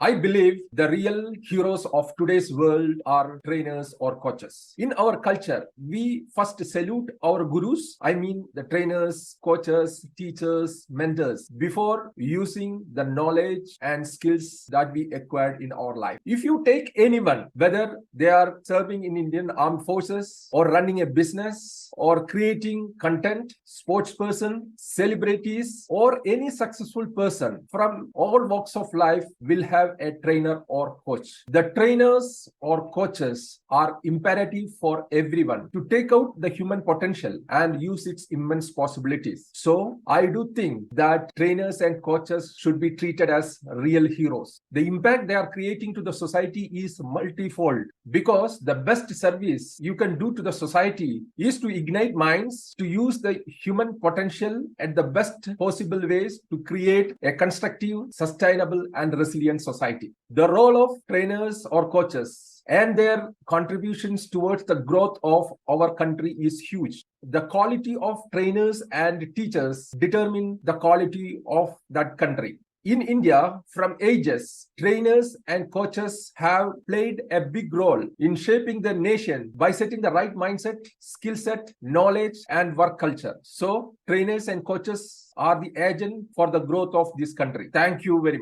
I believe the real heroes of today's world are trainers or coaches. In our culture, we first salute our gurus, I mean the trainers, coaches, teachers, mentors, before using the knowledge and skills that we acquired in our life. If you take anyone, whether they are serving in Indian Armed Forces or running a business or creating content, sports person, celebrities, or any successful person from all walks of life will have a trainer or coach. The trainers or coaches are imperative for everyone to take out the human potential and use its immense possibilities. So I do think that trainers and coaches should be treated as real heroes. The impact they are creating to the society is multifold, because the best service you can do to the society is to ignite minds, to use the human potential at the best possible ways to create a constructive, sustainable, and resilient society. The role of trainers or coaches and their contributions towards the growth of our country is huge. The quality of trainers and teachers determine the quality of that country. In India, from ages, trainers and coaches have played a big role in shaping the nation by setting the right mindset, skill set, knowledge, and work culture. So, trainers and coaches are the agent for the growth of this country. Thank you very much.